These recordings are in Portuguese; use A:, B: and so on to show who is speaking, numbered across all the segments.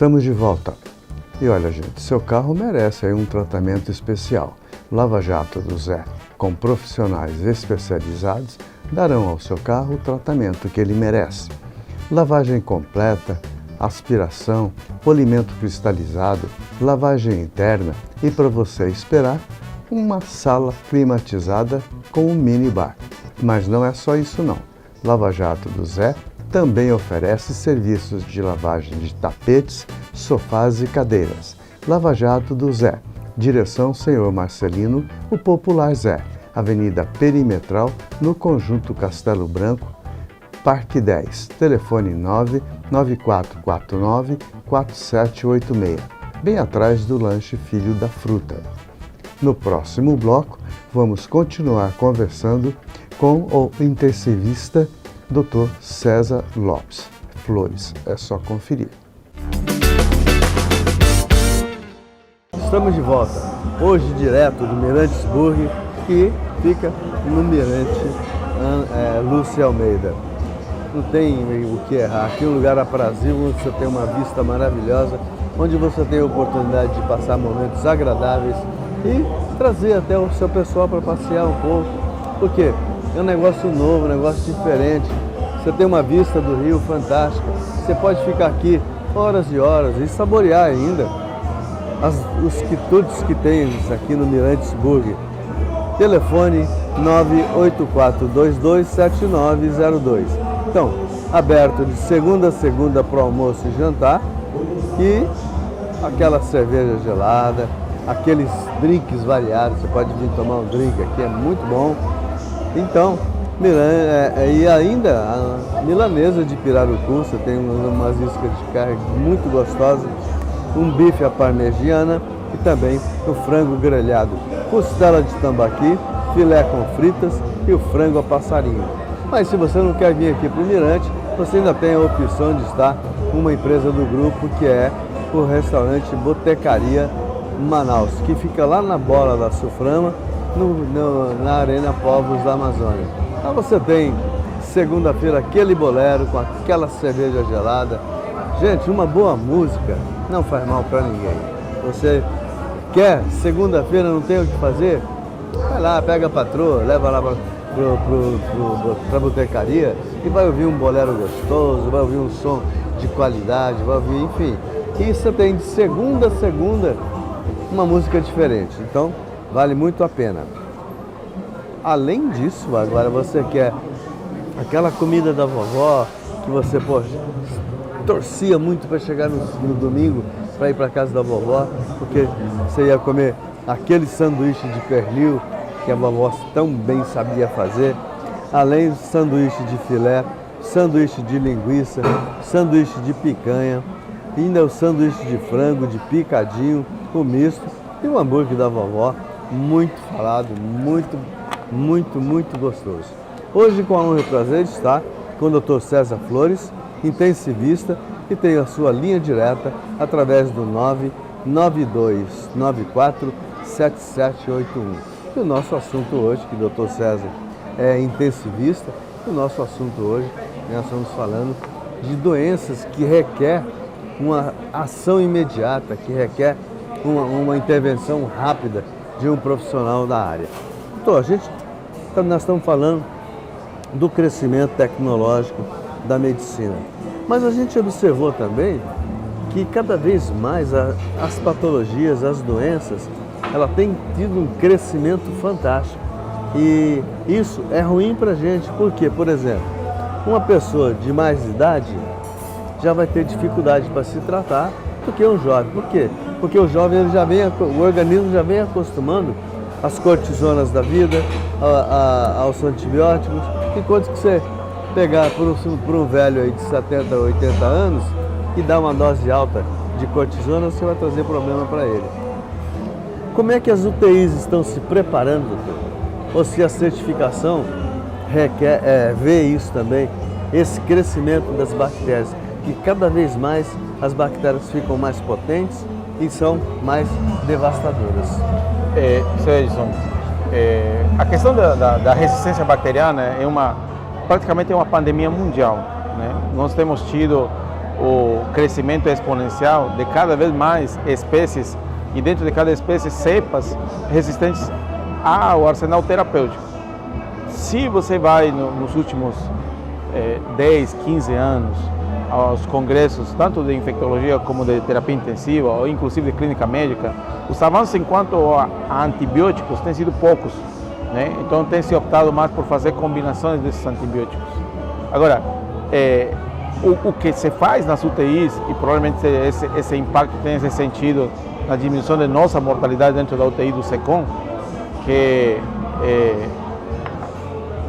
A: Estamos de volta. E olha, gente, seu carro merece aí um tratamento especial. Lava Jato do Zé, com profissionais especializados, darão ao seu carro o tratamento que ele merece. Lavagem completa, aspiração, polimento cristalizado, lavagem interna e, para você esperar, uma sala climatizada com um minibar. Mas não é só isso não. Lava Jato do Zé também oferece serviços de lavagem de tapetes, sofás e cadeiras. Lava Jato do Zé, direção Senhor Marcelino, o Popular Zé, Avenida Perimetral, no Conjunto Castelo Branco, Parque 10, telefone 99449-4786, bem atrás do lanche Filho da Fruta. No próximo bloco, vamos continuar conversando com o intensivista Dr. César Lopes Flores. É só conferir. Estamos de volta, hoje direto do Mirantes Burger, que fica no Mirante Lúcia Almeida. Não tem o que errar, aqui é um lugar aprazível, onde você tem uma vista maravilhosa, onde você tem a oportunidade de passar momentos agradáveis e trazer até o seu pessoal para passear um pouco, porque é um negócio novo, um negócio diferente. Você tem uma vista do rio fantástica, você pode ficar aqui horas e horas e saborear ainda os quitutes que tem aqui no Mirantes Burger. Telefone 984227902. Então, aberto de segunda a segunda para o almoço e jantar, e aquela cerveja gelada, aqueles drinks variados, você pode vir tomar um drink aqui, é muito bom. Então, e ainda a milanesa de pirarucu, você tem umas iscas de carne muito gostosas, um bife à parmegiana e também o frango grelhado, costela de tambaqui, filé com fritas e o frango a passarinho. Mas se você não quer vir aqui para o Mirante, você ainda tem a opção de estar com uma empresa do grupo, que é o restaurante Botecaria Manaus, que fica lá na Bola da Suframa, na Arena Povos da Amazônia. Então você tem segunda-feira aquele bolero com aquela cerveja gelada. Gente, uma boa música não faz mal para ninguém. Você quer segunda-feira, não tem o que fazer? Vai lá, pega a patroa, leva lá para a botecaria e vai ouvir um bolero gostoso, vai ouvir um som de qualidade, vai ouvir, enfim. E você tem de segunda a segunda uma música diferente, então vale muito a pena. Além disso, agora você quer aquela comida da vovó que você, poxa, torcia muito para chegar no domingo para ir para casa da vovó, porque você ia comer aquele sanduíche de pernil que a vovó tão bem sabia fazer, além do sanduíche de filé, sanduíche de linguiça, sanduíche de picanha, ainda o sanduíche de frango, de picadinho, o misto e o hambúrguer da vovó, muito falado, muito gostoso. Hoje, com a honra e o prazer de estar com o Dr. César Flores, intensivista, que tem a sua linha direta através do 992947781. E o nosso assunto hoje, que o Dr. César é intensivista, o nosso assunto hoje, nós estamos falando de doenças que requer uma ação imediata, que requer uma intervenção rápida de um profissional da área. Então, nós estamos falando do crescimento tecnológico da medicina, mas a gente observou também que cada vez mais as patologias, as doenças, ela tem tido um crescimento fantástico. E isso é ruim para a gente, porque, por exemplo, uma pessoa de mais idade já vai ter dificuldade para se tratar do que um jovem. Por quê? Porque o jovem, o organismo já vem acostumando às cortisonas da vida, aos antibióticos, enquanto que você pegar por um velho aí de 70, 80 anos e dar uma dose alta de cortisona, você vai trazer problema para ele. Como é que as UTIs estão se preparando, doutor? Ou se a certificação vê isso também, esse crescimento das bactérias, que cada vez mais as bactérias ficam mais potentes e são mais devastadoras.
B: Edson, a questão da resistência bacteriana praticamente é uma pandemia mundial, né? Nós temos tido o crescimento exponencial de cada vez mais espécies e dentro de cada espécie cepas resistentes ao arsenal terapêutico. Se você vai nos últimos 10, 15 anos aos congressos, tanto de infectologia como de terapia intensiva, ou inclusive de clínica médica, os avanços enquanto a antibióticos têm sido poucos, né? Então tem se optado mais por fazer combinações desses antibióticos. Agora, o que se faz nas UTIs, e provavelmente esse impacto tem esse sentido na diminuição de nossa mortalidade dentro da UTI do SECOM, que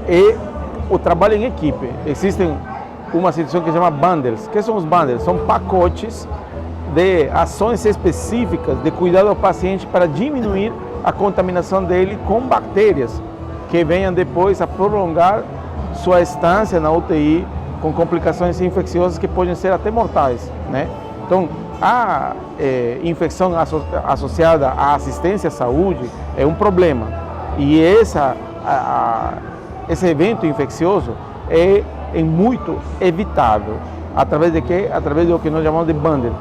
B: é o trabalho em equipe. Existem uma situação que se chama bundles. O que são os bundles? São pacotes de ações específicas de cuidado ao paciente para diminuir a contaminação dele com bactérias que venham depois a prolongar sua estância na UTI com complicações infecciosas que podem ser até mortais, né? Então, a infecção associada à assistência à saúde é um problema. E esse evento infeccioso é muito evitável através de quê? Através do que nós chamamos de bundle,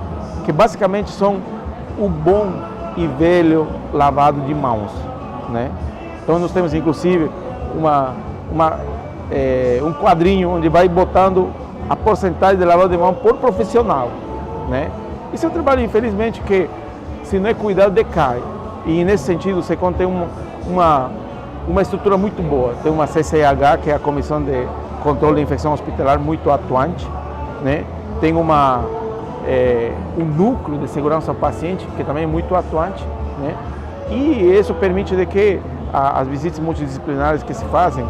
B: que basicamente são o bom e velho lavado de mãos, né? Então nós temos inclusive um quadrinho onde vai botando a porcentagem de lavado de mão por profissional, né? Isso é um trabalho, infelizmente, que se não é cuidado, decai. E nesse sentido, o SECOM tem uma estrutura muito boa. Tem uma CCH, que é a Comissão de Controle de Infecção Hospitalar, muito atuante, né? Tem um núcleo de segurança ao paciente, que também é muito atuante, né? E isso permite de que as visitas multidisciplinares que se fazem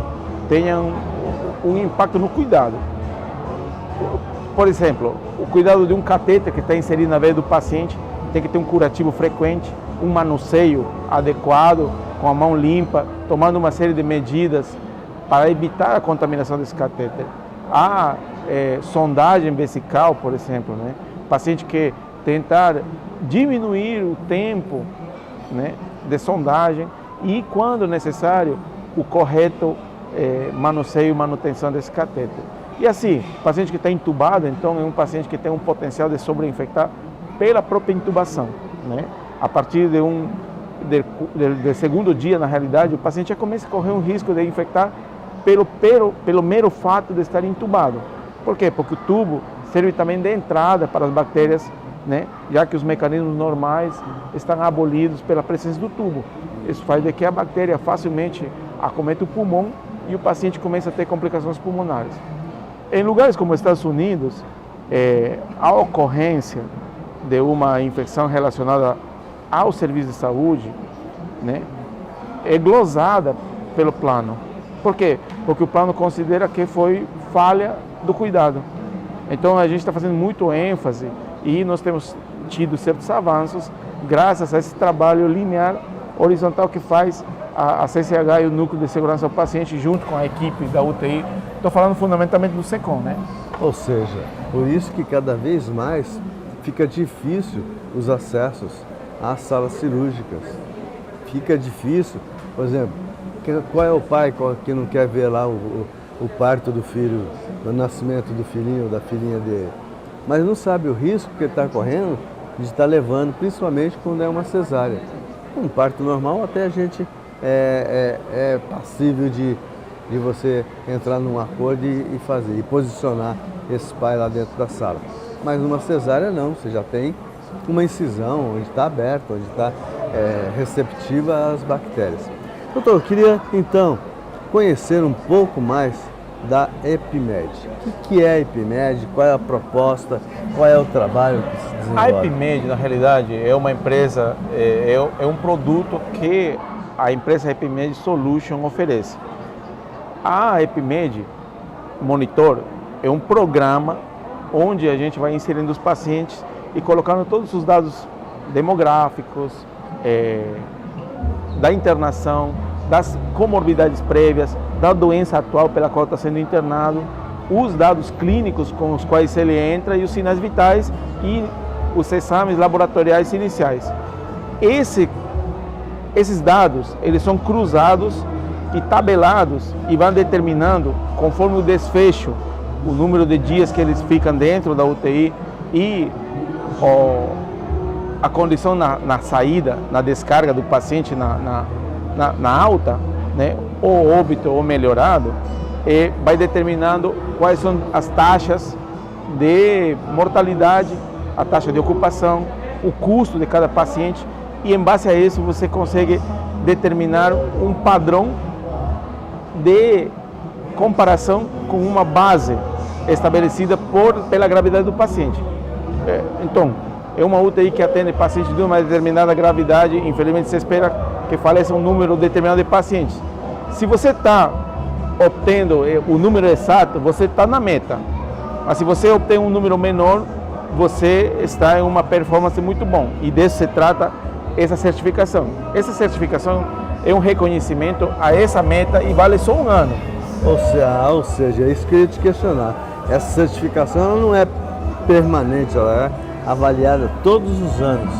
B: tenham um impacto no cuidado. Por exemplo, o cuidado de um catéter que está inserido na veia do paciente tem que ter um curativo frequente, um manuseio adequado, com a mão limpa, tomando uma série de medidas para evitar a contaminação desse catéter. A sondagem vesical, por exemplo, né? Paciente que tentar diminuir o tempo, né, de sondagem e, quando necessário, o correto manuseio e manutenção desse catéter. E assim, o paciente que está entubado, então, é um paciente que tem um potencial de sobreinfectar pela própria intubação, né? A partir de segundo dia, na realidade, o paciente já começa a correr um risco de infectar pelo mero fato de estar entubado. Por quê? Porque o tubo serve também de entrada para as bactérias, né? Já que os mecanismos normais estão abolidos pela presença do tubo. Isso faz de que a bactéria facilmente acometa o pulmão e o paciente começa a ter complicações pulmonares. Em lugares como os Estados Unidos, a ocorrência de uma infecção relacionada ao serviço de saúde, né, é glosada pelo plano. Por quê? Porque o plano considera que foi falha do cuidado. Então a gente está fazendo muito ênfase e nós temos tido certos avanços graças a esse trabalho linear horizontal que faz a CCH e o Núcleo de Segurança ao Paciente junto com a equipe da UTI. Estou falando fundamentalmente do SECOM, né?
A: Ou seja, por isso que cada vez mais fica difícil os acessos às salas cirúrgicas. Fica difícil, por exemplo, qual é o pai que não quer ver lá o parto do filho, o nascimento do filhinho ou da filhinha dele, mas não sabe o risco que ele está correndo de estar levando, principalmente quando é uma cesárea. Um parto normal até a gente é passível de você entrar num acordo e fazer, e posicionar esse pai lá dentro da sala. Mas numa cesárea não, você já tem uma incisão, onde está aberto, onde está receptiva às bactérias. Doutor, eu queria então conhecer um pouco mais da EpiMed. O que é a EpiMed? Qual é a proposta? Qual é o trabalho que se desenvolve?
B: A EpiMed, na realidade, é uma empresa, é um produto que a empresa EpiMed Solution oferece. A EpiMed Monitor é um programa onde a gente vai inserindo os pacientes e colocando todos os dados demográficos, da internação, das comorbidades prévias, da doença atual pela qual está sendo internado, os dados clínicos com os quais ele entra e os sinais vitais e os exames laboratoriais iniciais. Esses dados, eles são cruzados e tabelados e vão determinando, conforme o desfecho o número de dias que eles ficam dentro da UTI e a condição na saída, na descarga do paciente na alta, né, ou óbito ou melhorado, vai determinando quais são as taxas de mortalidade, a taxa de ocupação, o custo de cada paciente, e em base a isso você consegue determinar um padrão de comparação com uma base estabelecida pela gravidade do paciente. Então, é uma UTI que atende pacientes de uma determinada gravidade, infelizmente se espera que faleça um número determinado de pacientes. Se você está obtendo o número exato, você está na meta. Mas se você obtém um número menor, você está em uma performance muito bom. E disso se trata essa certificação. Essa certificação é um reconhecimento a essa meta e vale só um ano.
A: Ou seja, é isso que eu ia te questionar. Essa certificação não é permanente, ela é avaliada todos os anos.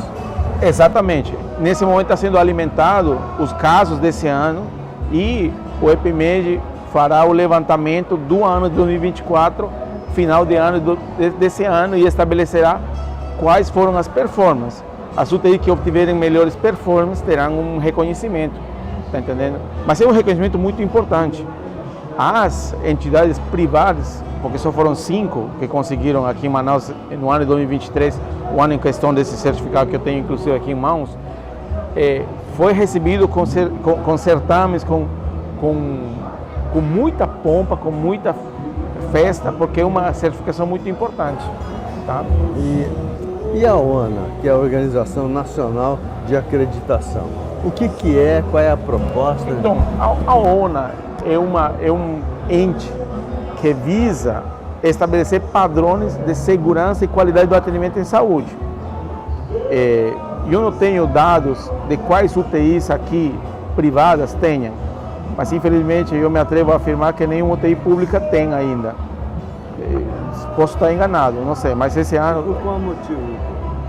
B: Exatamente. Nesse momento está sendo alimentado os casos desse ano e o EPIMED fará o levantamento do ano de 2024, final de ano desse ano, e estabelecerá quais foram as performances. As UTI que obtiverem melhores performances terão um reconhecimento, tá entendendo? Mas é um reconhecimento muito importante. As entidades privadas, porque só foram 5 que conseguiram aqui em Manaus no ano de 2023, o ano em questão desse certificado que eu tenho inclusive aqui em mãos, foi recebido com certames, com muita pompa, com muita festa, porque é uma certificação muito importante. Tá?
A: E a ONA, que é a Organização Nacional de Acreditação? O que é, qual é a proposta?
B: Então, a ONA é um ente que visa estabelecer padrões de segurança e qualidade do atendimento em saúde. Eu não tenho dados de quais UTIs aqui privadas tenham, mas infelizmente eu me atrevo a afirmar que nenhuma UTI pública tem ainda. Posso estar enganado, não sei, mas esse ano...
A: Por qual motivo?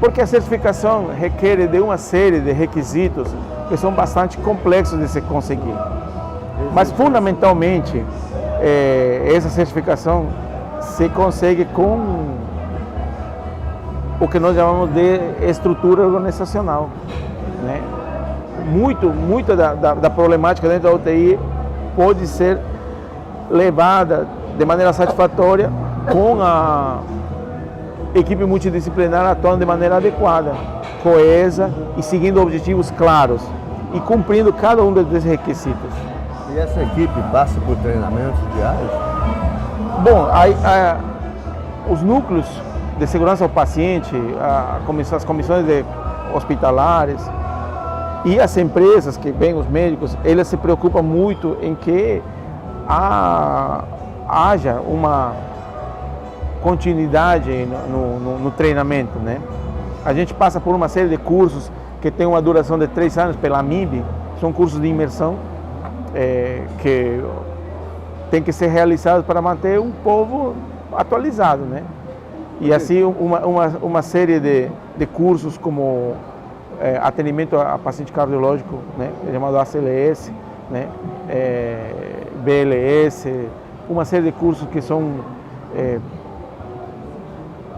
B: Porque a certificação requer de uma série de requisitos que são bastante complexos de se conseguir. Mas fundamentalmente, essa certificação se consegue com o que nós chamamos de estrutura organizacional, né? Muito da problemática dentro da UTI pode ser levada de maneira satisfatória com a equipe multidisciplinar atuando de maneira adequada, coesa e seguindo objetivos claros e cumprindo cada um desses requisitos.
A: E essa equipe passa por treinamentos diários?
B: Bom, os núcleos de segurança ao paciente, as comissões hospitalares e as empresas que vêm, os médicos, eles se preocupam muito em que haja uma continuidade no treinamento, né? A gente passa por uma série de cursos que tem uma duração de 3 anos pela AMIB, são cursos de imersão que tem que ser realizados para manter um povo atualizado, né? E assim uma série de cursos como atendimento a paciente cardiológico, né, chamado ACLS, né, BLS, uma série de cursos que são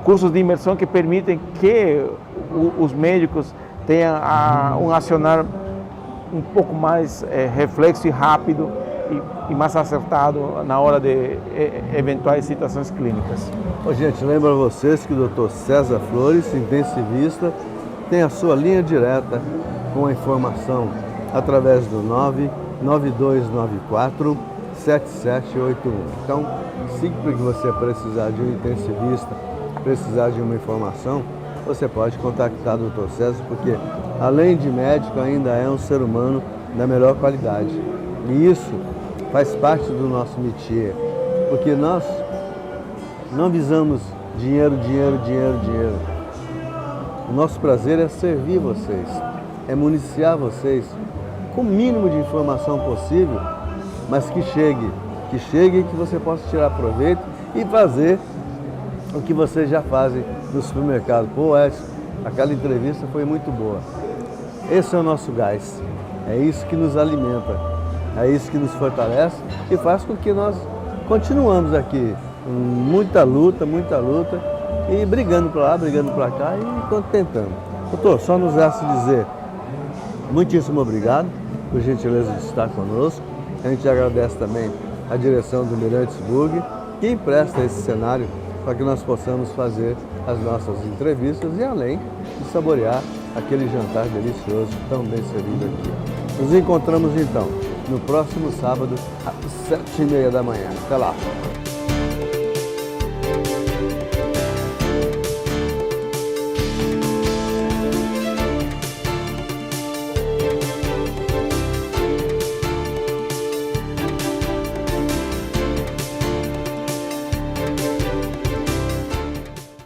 B: cursos de imersão que permitem que os médicos tenham um acionar um pouco mais reflexo e rápido e mais acertado na hora de eventuais situações clínicas.
A: Gente, lembro a vocês que o Dr. César Flores, intensivista, tem a sua linha direta com a informação através do 99294 7781. Então, sempre que você precisar de um intensivista, precisar de uma informação, você pode contactar o Dr. César, porque além de médico, ainda é um ser humano da melhor qualidade. E isso faz parte do nosso métier, porque nós não visamos dinheiro. O nosso prazer é servir vocês, é municiar vocês com o mínimo de informação possível, mas que chegue e que você possa tirar proveito e fazer o que vocês já fazem no supermercado. Pô, Edson, aquela entrevista foi muito boa. Esse é o nosso gás, é isso que nos alimenta, é isso que nos fortalece e faz com que nós continuamos aqui muita luta e brigando para lá, brigando para cá e tentando. Doutor, só nos resta dizer muitíssimo obrigado por gentileza de estar conosco. A gente agradece também a direção do Mirantes Burg, que empresta esse cenário para que nós possamos fazer as nossas entrevistas e além de saborear aquele jantar delicioso tão bem servido aqui. Nos encontramos então no próximo sábado às 7h30 da manhã. Até lá!